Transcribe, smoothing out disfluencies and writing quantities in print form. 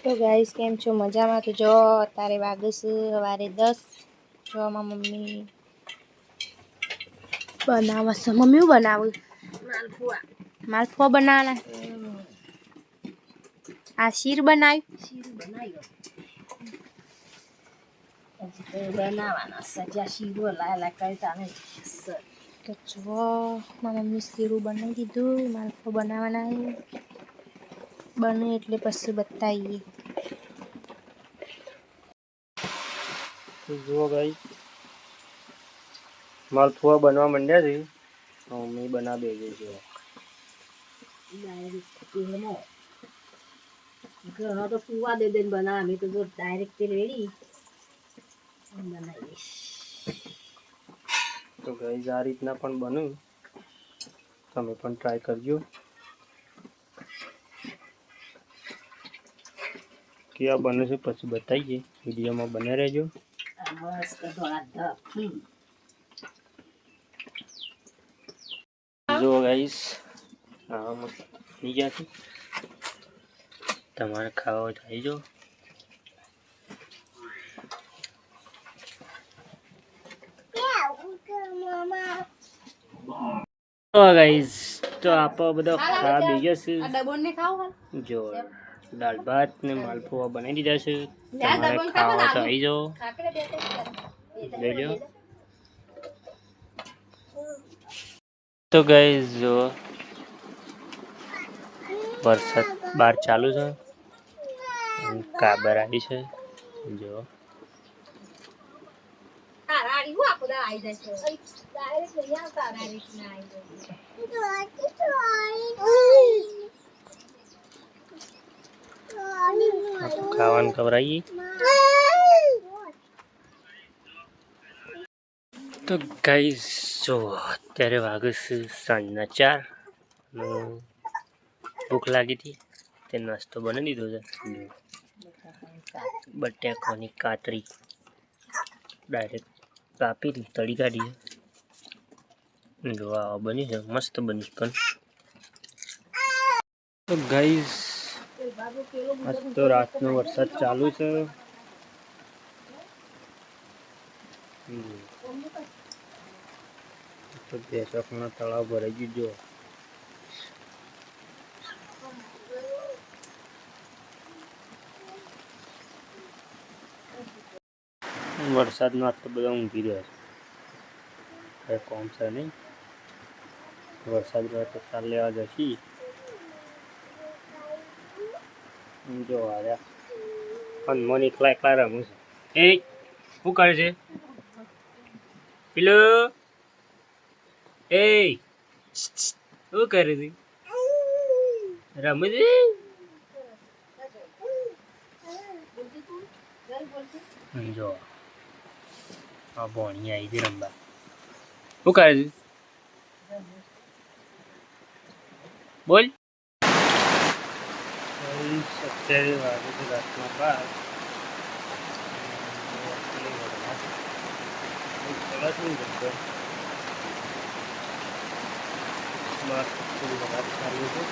તો ગાઈસ કેમ છો મજામાં? તો જો અત્યારે વાગે છે સવારે 10. જો માં મમ્મી બનાવે છે. મમ્મી શું બનાવું? માલપુઆ બનાવવાના. આ શીર બનાવ્યું. બનાવવાના સજા શીરો લાલા કરતા નહીં. તો જો મારી મમ્મી શીરું બનાવી દીધું. માલપુઆ બનાવવાના છે. બને એટલે પછી બતાવીએ. જુઓ ગાઈસ માલપુઆ બનવા માંડ્યા છે. મમ્મી બનાવી દે છે. ઘણા તો પુવા દે બનાવે અમે તો જો ડાયરેક્ટ તેલ રેડી બનાવીશ. તો ગાઈસ આ રીતના પણ બનું, તમે પણ ટ્રાય કરજો. કેવા બને છે પછી બતાવીએ. વિડીયોમાં બને રહેજો. મસ્ત ધોળા જો ગાઈસ આ મસ્ત થઈ ગયા છે. તમારે ખાવા હોય તો આવી જાઓ. ગાઈસ તો આપણે બધા ખાવા બેસી છે. જો દાળ ભાત ને માલપુઆ બનાવી દીધા છે. તમારે ખાવા હોય તો આવી જાઓ, લઈ લો. તો ગાઈસ જો વરસાદ બહાર ચાલુ છે. કાબર આવી છે. જો ખાવાનું ખવડાવીએ. તો ગાઈસ જો અત્યારે વાગે છે સાંજના 4. ભૂખ લાગી હતી તે નાસ્તો બનાવી દીધો છે. બટાકાની કાતરી ડાયરેક્ટ કાપી તળી કાઢી. જો આ બની છે, મસ્ત બની. પણ તો ગાઈસ આજ તો રાતનો વરસાદ ચાલુ છે. તો બેસકનો તળાવ ભરાઈ ગયો. વરસાદનો આટલો બધા ઊંઘી રહ્યા છે. કોમ છે નહીં. વરસાદ રહે તો ચાલ લેવા જશી. જો આવ્યા હનુમાન એકલા એકલા રમું છે. એ શું કરે છે પેલો? એ શું કરે છે? રમે છે. જો આ ભોણી આવી છે રમવા. શું કરે છે? બોલ. અત્યારે વાગે છે રાતના 12. ચાલુ છે.